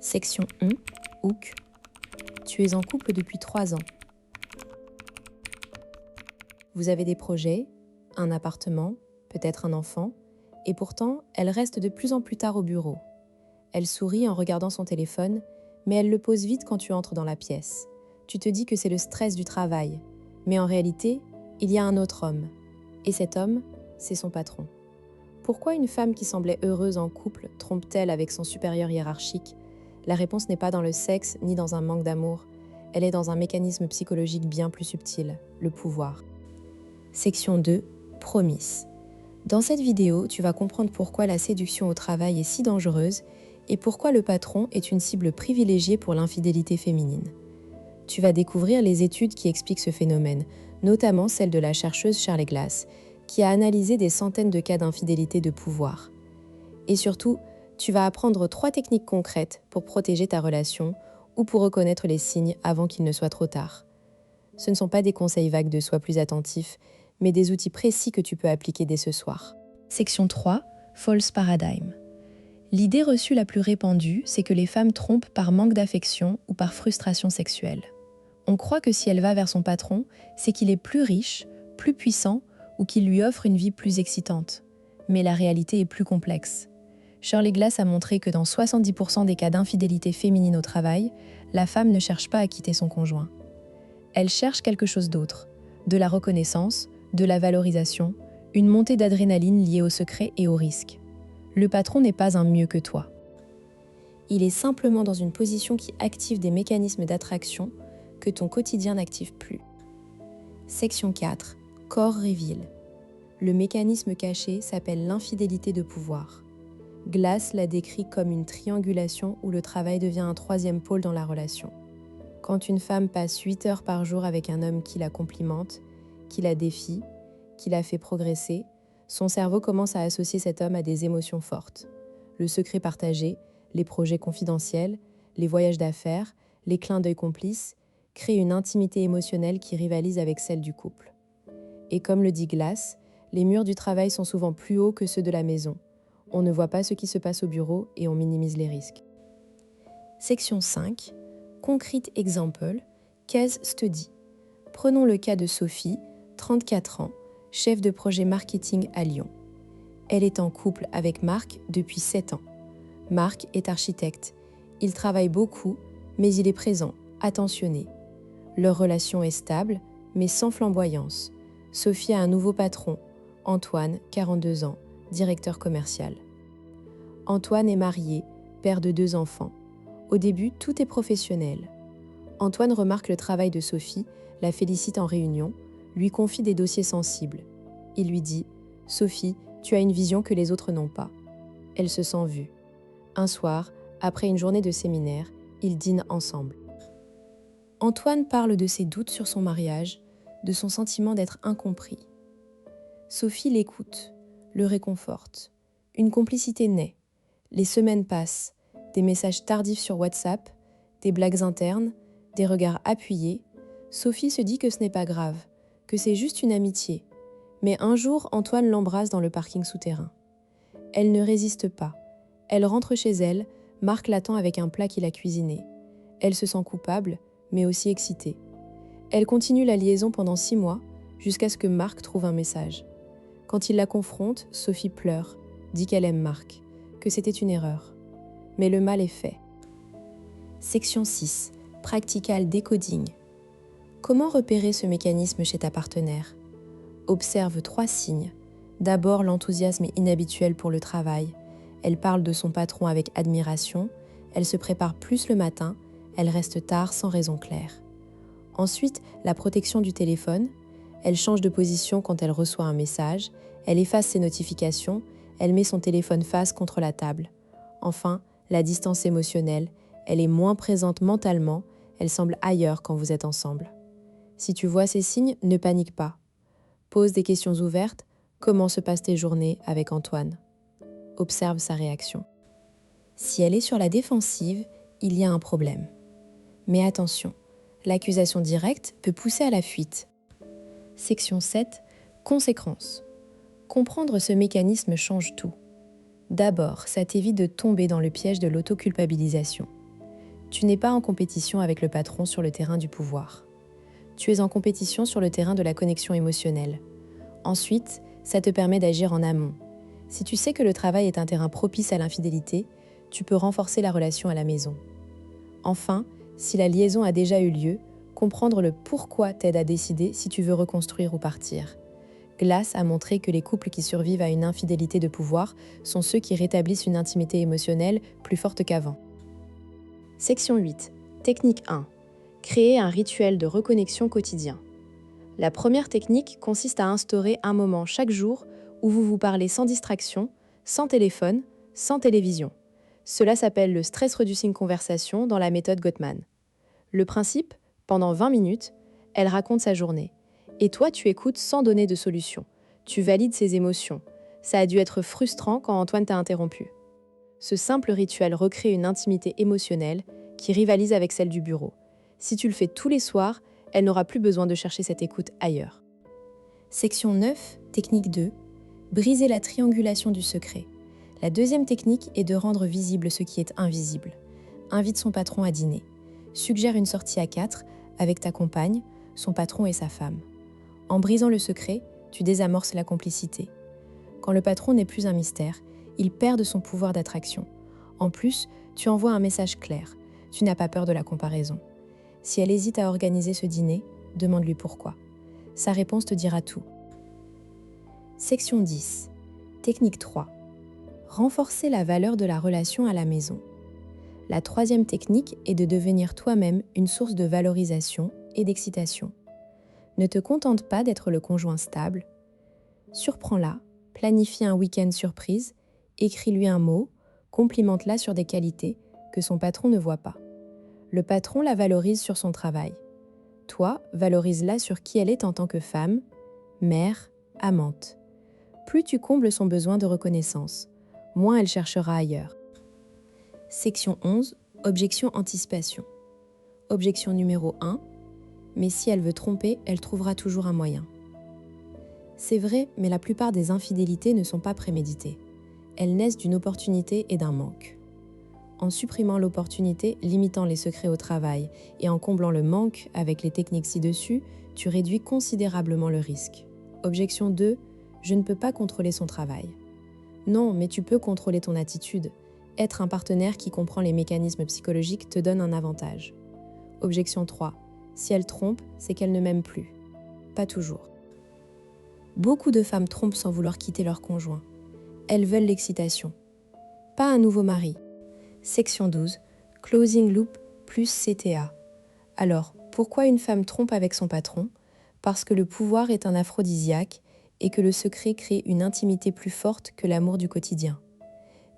Section 1, Hook. Tu es en couple depuis 3 ans. Vous avez des projets, un appartement, peut-être un enfant, et pourtant, elle reste de plus en plus tard au bureau. Elle sourit en regardant son téléphone, mais elle le pose vite quand tu entres dans la pièce. Tu te dis que c'est le stress du travail, mais en réalité, il y a un autre homme. Et cet homme, c'est son patron. Pourquoi une femme qui semblait heureuse en couple trompe-t-elle avec son supérieur hiérarchique ? La réponse n'est pas dans le sexe ni dans un manque d'amour. Elle est dans un mécanisme psychologique bien plus subtil, le pouvoir. Section 2, Promise. Dans cette vidéo, tu vas comprendre pourquoi la séduction au travail est si dangereuse et pourquoi le patron est une cible privilégiée pour l'infidélité féminine. Tu vas découvrir les études qui expliquent ce phénomène, notamment celle de la chercheuse Shirley Glass, qui a analysé des centaines de cas d'infidélité de pouvoir. Et surtout, tu vas apprendre 3 techniques concrètes pour protéger ta relation ou pour reconnaître les signes avant qu'il ne soit trop tard. Ce ne sont pas des conseils vagues de sois plus attentif, mais des outils précis que tu peux appliquer dès ce soir. Section 3, False Paradigm. L'idée reçue la plus répandue, c'est que les femmes trompent par manque d'affection ou par frustration sexuelle. On croit que si elle va vers son patron, c'est qu'il est plus riche, plus puissant ou qu'il lui offre une vie plus excitante. Mais la réalité est plus complexe. Shirley Glass a montré que dans 70% des cas d'infidélité féminine au travail, la femme ne cherche pas à quitter son conjoint. Elle cherche quelque chose d'autre, de la reconnaissance, de la valorisation, une montée d'adrénaline liée au secret et au risque. Le patron n'est pas un mieux que toi. Il est simplement dans une position qui active des mécanismes d'attraction que ton quotidien n'active plus. Section 4, Core Reveal. Le mécanisme caché s'appelle l'infidélité de pouvoir. Glass l'a décrit comme une triangulation où le travail devient un 3e pôle dans la relation. Quand une femme passe 8 heures par jour avec un homme qui la complimente, qui la défie, qui la fait progresser, son cerveau commence à associer cet homme à des émotions fortes. Le secret partagé, les projets confidentiels, les voyages d'affaires, les clins d'œil complices, créent une intimité émotionnelle qui rivalise avec celle du couple. Et comme le dit Glass, les murs du travail sont souvent plus hauts que ceux de la maison. On ne voit pas ce qui se passe au bureau et on minimise les risques. Section 5. Concrete Example, Case Study. Prenons le cas de Sophie, 34 ans, chef de projet marketing à Lyon. Elle est en couple avec Marc depuis 7 ans. Marc est architecte. Il travaille beaucoup, mais il est présent, attentionné. Leur relation est stable, mais sans flamboyance. Sophie a un nouveau patron, Antoine, 42 ans, directeur commercial. Antoine est marié, père de 2 enfants. Au début, tout est professionnel. Antoine remarque le travail de Sophie, la félicite en réunion, lui confie des dossiers sensibles. Il lui dit « Sophie, tu as une vision que les autres n'ont pas. » Elle se sent vue. Un soir, après une journée de séminaire, ils dînent ensemble. Antoine parle de ses doutes sur son mariage, de son sentiment d'être incompris. Sophie l'écoute, le réconforte. Une complicité naît. Les semaines passent, des messages tardifs sur WhatsApp, des blagues internes, des regards appuyés. Sophie se dit que ce n'est pas grave, que c'est juste une amitié. Mais un jour, Antoine l'embrasse dans le parking souterrain. Elle ne résiste pas. Elle rentre chez elle, Marc l'attend avec un plat qu'il a cuisiné. Elle se sent coupable, mais aussi excitée. Elle continue la liaison pendant 6 mois, jusqu'à ce que Marc trouve un message. Quand il la confronte, Sophie pleure, dit qu'elle aime Marc, que c'était une erreur. Mais le mal est fait. Section 6. Practical Decoding. Comment repérer ce mécanisme chez ta partenaire ? Observe 3 signes. D'abord, l'enthousiasme est inhabituel pour le travail. Elle parle de son patron avec admiration, elle se prépare plus le matin, elle reste tard sans raison claire. Ensuite, la protection du téléphone. Elle change de position quand elle reçoit un message, elle efface ses notifications, elle met son téléphone face contre la table. Enfin, la distance émotionnelle, elle est moins présente mentalement, elle semble ailleurs quand vous êtes ensemble. Si tu vois ces signes, ne panique pas. Pose des questions ouvertes. Comment se passent tes journées avec Antoine ? Observe sa réaction. Si elle est sur la défensive, il y a un problème. Mais attention, l'accusation directe peut pousser à la fuite. Section 7. Conséquences. Comprendre ce mécanisme change tout. D'abord, ça t'évite de tomber dans le piège de l'autoculpabilisation. Tu n'es pas en compétition avec le patron sur le terrain du pouvoir. Tu es en compétition sur le terrain de la connexion émotionnelle. Ensuite, ça te permet d'agir en amont. Si tu sais que le travail est un terrain propice à l'infidélité, tu peux renforcer la relation à la maison. Enfin, si la liaison a déjà eu lieu, comprendre le pourquoi t'aide à décider si tu veux reconstruire ou partir. Glass a montré que les couples qui survivent à une infidélité de pouvoir sont ceux qui rétablissent une intimité émotionnelle plus forte qu'avant. Section 8. Technique 1. Créer un rituel de reconnexion quotidien. La première technique consiste à instaurer un moment chaque jour où vous vous parlez sans distraction, sans téléphone, sans télévision. Cela s'appelle le Stress Reducing Conversation dans la méthode Gottman. Le principe, pendant 20 minutes, elle raconte sa journée. Et toi, tu écoutes sans donner de solution. Tu valides ses émotions. Ça a dû être frustrant quand Antoine t'a interrompu. Ce simple rituel recrée une intimité émotionnelle qui rivalise avec celle du bureau. Si tu le fais tous les soirs, elle n'aura plus besoin de chercher cette écoute ailleurs. Section 9, technique 2. Briser la triangulation du secret. La deuxième technique est de rendre visible ce qui est invisible. Invite son patron à dîner. Suggère une sortie à 4 avec ta compagne, son patron et sa femme. En brisant le secret, tu désamorces la complicité. Quand le patron n'est plus un mystère, il perd de son pouvoir d'attraction. En plus, tu envoies un message clair. Tu n'as pas peur de la comparaison. Si elle hésite à organiser ce dîner, demande-lui pourquoi. Sa réponse te dira tout. Section 10. Technique 3. Renforcer la valeur de la relation à la maison. La troisième technique est de devenir toi-même une source de valorisation et d'excitation. Ne te contente pas d'être le conjoint stable. Surprends-la, planifie un week-end surprise, écris-lui un mot, complimente-la sur des qualités que son patron ne voit pas. Le patron la valorise sur son travail. Toi, valorise-la sur qui elle est en tant que femme, mère, amante. Plus tu combles son besoin de reconnaissance, moins elle cherchera ailleurs. Section 11. Objection anticipation. Objection numéro 1. Mais si elle veut tromper, elle trouvera toujours un moyen. C'est vrai, mais la plupart des infidélités ne sont pas préméditées. Elles naissent d'une opportunité et d'un manque. En supprimant l'opportunité, limitant les secrets au travail et en comblant le manque avec les techniques ci-dessus, tu réduis considérablement le risque. Objection 2. Je ne peux pas contrôler son travail. Non, mais tu peux contrôler ton attitude. Être un partenaire qui comprend les mécanismes psychologiques te donne un avantage. Objection 3. Si elle trompe, c'est qu'elle ne m'aime plus. Pas toujours. Beaucoup de femmes trompent sans vouloir quitter leur conjoint. Elles veulent l'excitation. Pas un nouveau mari. Section 12. Closing loop plus CTA. Alors, pourquoi une femme trompe avec son patron ? Parce que le pouvoir est un aphrodisiaque et que le secret crée une intimité plus forte que l'amour du quotidien.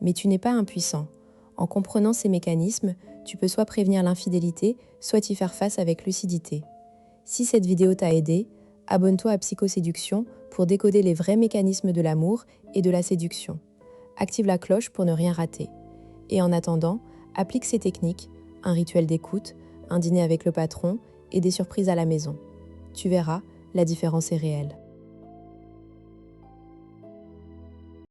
Mais tu n'es pas impuissant. En comprenant ces mécanismes, tu peux soit prévenir l'infidélité, soit y faire face avec lucidité. Si cette vidéo t'a aidé, abonne-toi à Psychoséduction pour décoder les vrais mécanismes de l'amour et de la séduction. Active la cloche pour ne rien rater. Et en attendant, applique ces techniques, un rituel d'écoute, un dîner avec le patron et des surprises à la maison. Tu verras, la différence est réelle.